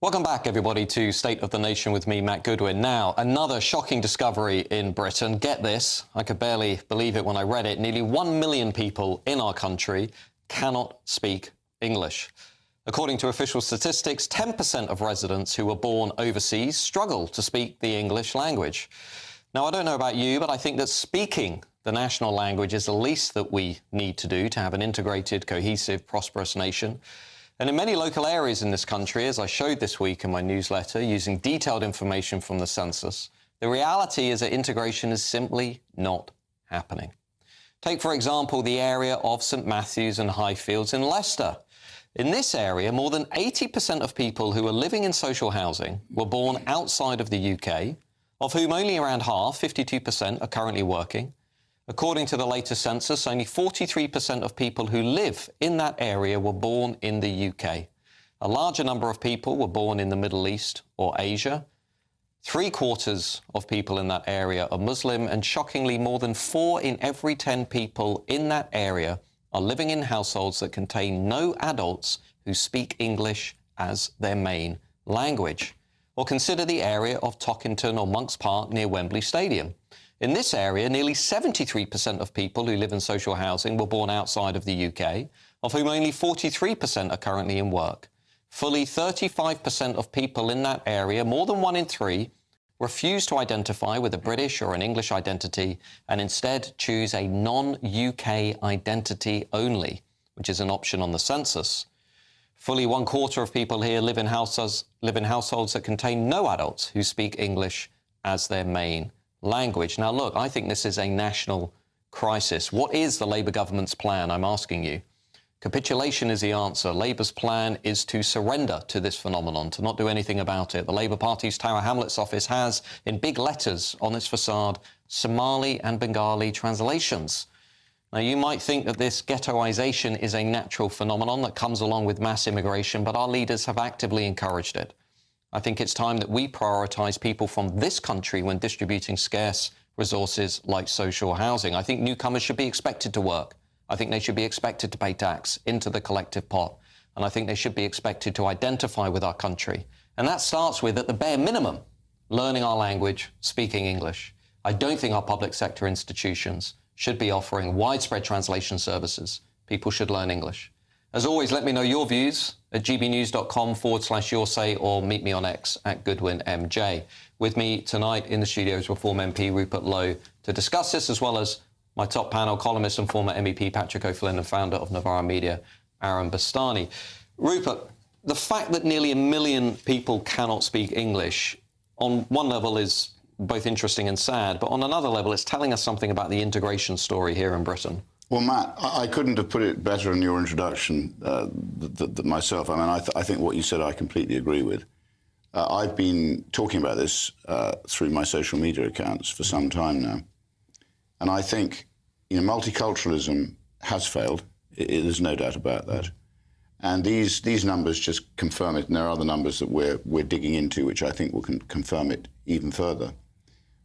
Welcome back, everybody, to State of the Nation with me, Matt Goodwin. Now, another shocking discovery in Britain. Get this, I could barely believe it when I read it. Nearly 1 million people in our country cannot speak English. According to official statistics, 10% of residents who were born overseas struggle to speak the English language. Now, I don't know about you, but I think that speaking the national language is the least that we need to do to have an integrated, cohesive, prosperous nation. And in many local areas in this country, as I showed this week in my newsletter, using detailed information from the census, the reality is that integration is simply not happening. Take, for example, the area of St Matthews and Highfields in Leicester. In this area, more than 80% of people who are living in social housing were born outside of the UK, of whom only around half, 52%, are currently working. According to the latest census, only 43% of people who live in that area were born in the UK. A larger number of people were born in the Middle East or Asia. 3/4 of people in that area are Muslim, and shockingly, more than 4 in every 10 people in that area are living in households that contain no adults who speak English as their main language. Or consider the area of Tockington or Monks Park near Wembley Stadium. In this area, nearly 73% of people who live in social housing were born outside of the UK, of whom only 43% are currently in work. Fully 35% of people in that area, more than 1 in 3, refuse to identify with a British or an English identity and instead choose a non-UK identity only, which is an option on the census. Fully 1/4 of people here live in households that contain no adults who speak English as their main language. Now, look, I think this is a national crisis. What is the Labour government's plan? I'm asking you. Capitulation is the answer. Labour's plan is to surrender to this phenomenon, to not do anything about it. The Labour Party's Tower Hamlets office has, in big letters on its facade, Somali and Bengali translations. Now, you might think that this ghettoisation is a natural phenomenon that comes along with mass immigration, but our leaders have actively encouraged it. I think it's time that we prioritise people from this country when distributing scarce resources like social housing. I think newcomers should be expected to work. I think they should be expected to pay tax into the collective pot. And I think they should be expected to identify with our country. And that starts with, at the bare minimum, learning our language, speaking English. I don't think our public sector institutions should be offering widespread translation services. People should learn English. As always, let me know your views at gbnews.com/yoursay or meet me on X at GoodwinMJ. With me tonight in the studio is Reform MP Rupert Lowe to discuss this, as well as my top panel, columnist and former MEP Patrick O'Flynn and founder of Novara Media, Aaron Bastani. Rupert, the fact that nearly 1 million people cannot speak English, on one level is both interesting and sad, but on another level, it's telling us something about the integration story here in Britain. Well, Matt, I couldn't have put it better in your introduction myself. I mean, I think what you said I completely agree with. I've been talking about this through my social media accounts for some time now. And I think, multiculturalism has failed. There's no doubt about that. And these numbers just confirm it. And there are other numbers that we're digging into, which I think will confirm it even further.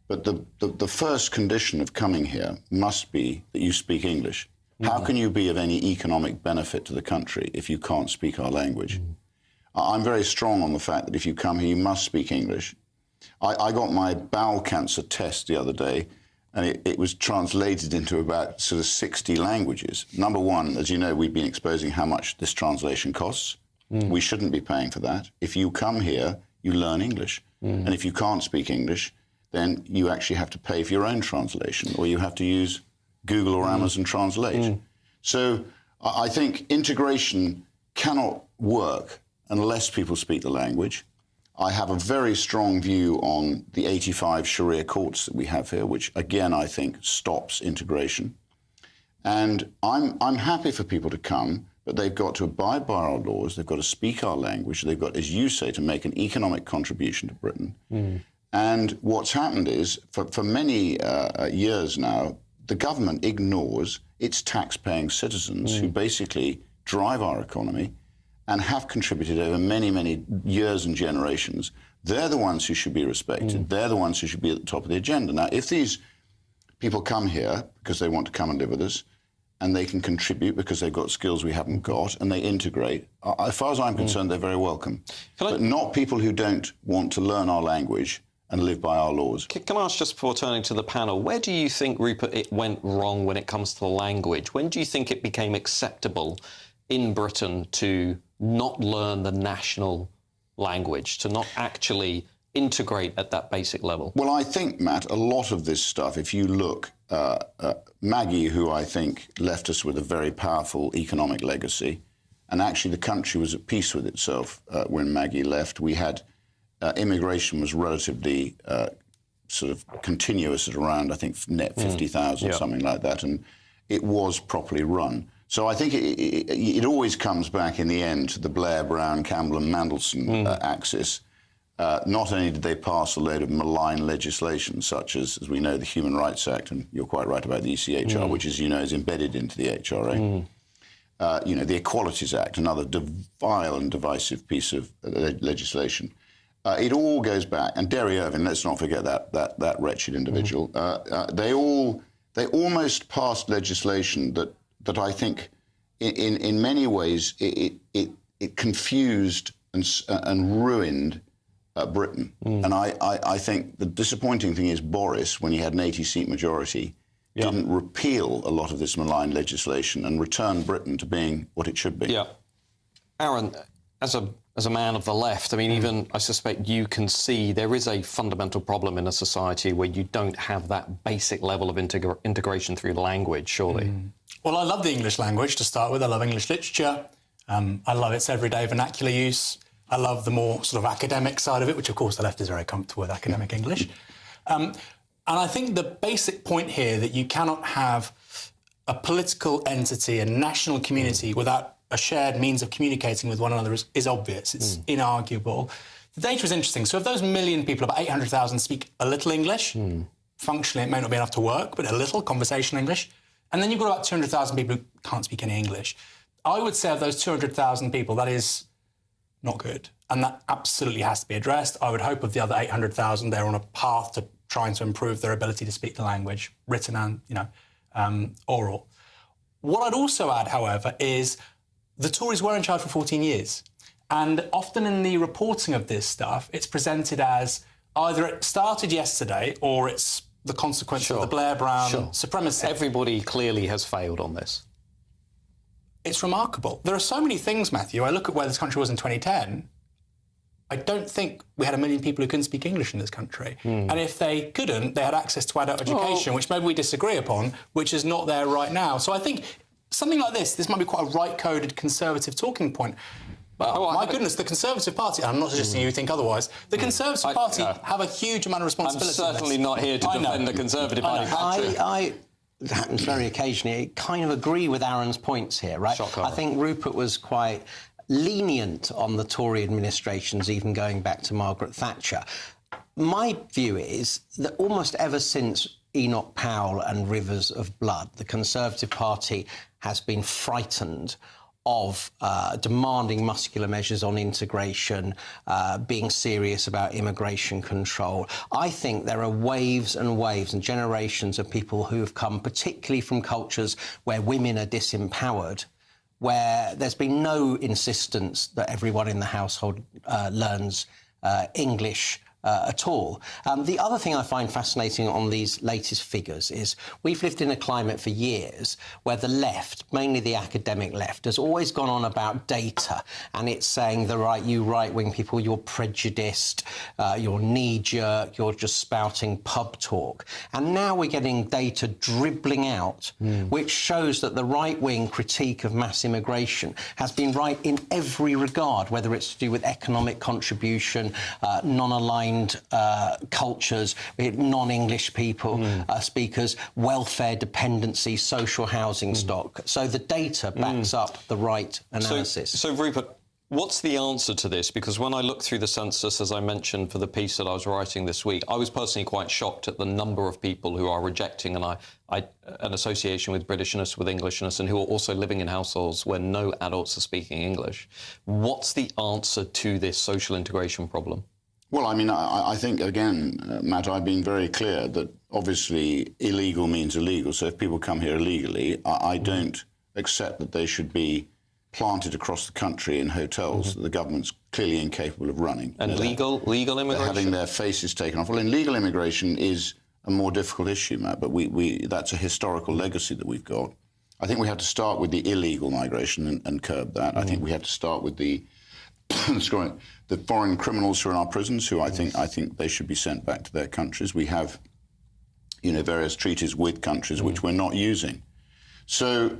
But the first condition of coming here must be that you speak English. How can you be of any economic benefit to the country if you can't speak our language? I'm very strong on the fact that if you come here, you must speak English. I got my bowel cancer test the other day, and it was translated into about sort of 60 languages. Number one, as you know, we've been exposing how much this translation costs. We shouldn't be paying for that. If you come here, you learn English. And if you can't speak English, then you actually have to pay for your own translation, or you have to use Google or Amazon Translate. So I think integration cannot work unless people speak the language. I have a very strong view on the 85 Sharia courts that we have here, which, again, I think stops integration. And I'm happy for people to come, but they've got to abide by our laws, they've got to speak our language, they've got, as you say, to make an economic contribution to Britain. And what's happened is, for many years now, the government ignores its tax-paying citizens who basically drive our economy and have contributed over many, many years and generations. They're the ones who should be respected. They're the ones who should be at the top of the agenda. Now, if these people come here because they want to come and live with us, and they can contribute because they've got skills we haven't got, and they integrate. As far as I'm concerned, they're very welcome. But not people who don't want to learn our language and live by our laws. Can I ask, just before turning to the panel, where do you think, Rupert, it went wrong when it comes to the language? When do you think it became acceptable in Britain to not learn the national language, to not actually integrate at that basic level? Well, I think, Matt, a lot of this stuff, if you look, Maggie, who I think left us with a very powerful economic legacy, and actually the country was at peace with itself when Maggie left. We had immigration was relatively sort of continuous at around, I think, net 50,000, something like that, and it was properly run. So I think it always comes back in the end to the Blair, Brown, Campbell and Mandelson axis. Not only did they pass a load of malign legislation, such as we know, the Human Rights Act, and you're quite right about the ECHR, which, as you know, is embedded into the HRA. You know, the Equalities Act, another vile and divisive piece of legislation. It all goes back, and Derry Irvine, let's not forget that wretched individual. They almost passed legislation that I think, in many ways, it confused and ruined Britain. And I think the disappointing thing is Boris, when he had an 80-seat majority, didn't repeal a lot of this malign legislation and return Britain to being what it should be. Yeah. Aaron, as a man of the left, I mean, even I suspect you can see there is a fundamental problem in a society where you don't have that basic level of integration through language, surely. Well, I love the English language to start with. I love English literature. I love its everyday vernacular use. I love the more sort of academic side of it, which, of course, the left is very comfortable with academic English. And I think the basic point here that you cannot have a political entity, a national community, without a shared means of communicating with one another is obvious. It's inarguable. The data is interesting. So of those million people, about 800,000 speak a little English. Functionally, it may not be enough to work, but a little conversational English. And then you've got about 200,000 people who can't speak any English. I would say of those 200,000 people, that is not good. And that absolutely has to be addressed. I would hope of the other 800,000, they're on a path to trying to improve their ability to speak the language, written and, oral. What I'd also add, however, is the Tories were in charge for 14 years. And often in the reporting of this stuff, it's presented as either it started yesterday or it's the consequence of the Blair-Brown supremacy. Everybody clearly has failed on this. It's remarkable. There are so many things, Matthew. I look at where this country was in 2010. I don't think we had 1 million people who couldn't speak English in this country. And if they couldn't, they had access to adult education, which maybe we disagree upon, which is not there right now. So I think something like this might be quite a right-coded conservative talking point. But my goodness, the Conservative Party, and I'm not suggesting you think otherwise, the Conservative Party have a huge amount of responsibility. I'm certainly not here to defend the Conservative Party. It happens very occasionally. I kind of agree with Aaron's points here, right? I think Rupert was quite lenient on the Tory administrations, even going back to Margaret Thatcher. My view is that almost ever since Enoch Powell and Rivers of Blood, the Conservative Party has been frightened of demanding muscular measures on integration, being serious about immigration control. I think there are waves and waves and generations of people who have come, particularly from cultures where women are disempowered, where there's been no insistence that everyone in the household learns English at all. The other thing I find fascinating on these latest figures is we've lived in a climate for years where the left, mainly the academic left, has always gone on about data, and it's saying you right-wing people, you're prejudiced, you're knee-jerk, you're just spouting pub talk. And now we're getting data dribbling out, which shows that the right-wing critique of mass immigration has been right in every regard, whether it's to do with economic contribution, non-aligned cultures, non-English people, speakers, welfare dependency, social housing stock. So the data backs up the right analysis. So Rupert, what's the answer to this? Because when I look through the census, as I mentioned for the piece that I was writing this week, I was personally quite shocked at the number of people who are rejecting an association with Britishness, with Englishness, and who are also living in households where no adults are speaking English. What's the answer to this social integration problem? Well, I mean, I think, again, Matt, I've been very clear that obviously illegal means illegal. So if people come here illegally, I don't accept that they should be planted across the country in hotels that the government's clearly incapable of running. And legal immigration? Having their faces taken off. Well, illegal immigration is a more difficult issue, Matt, but that's a historical legacy that we've got. I think we have to start with the illegal migration and curb that. I think we have to start with the foreign criminals who are in our prisons, who I think they should be sent back to their countries. We have, various treaties with countries which we're not using. So,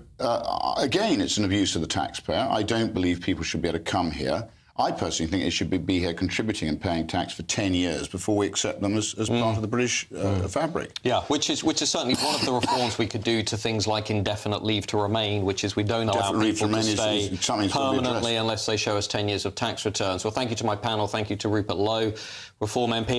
again, it's an abuse of the taxpayer. I don't believe people should be able to come here. I personally think they should be here contributing and paying tax for 10 years before we accept them as part of the British fabric. Yeah, which is certainly one of the reforms we could do to things like indefinite leave to remain, which is we don't allow people to stay permanently unless they show us 10 years of tax returns. Well, thank you to my panel. Thank you to Rupert Lowe, Reform MP.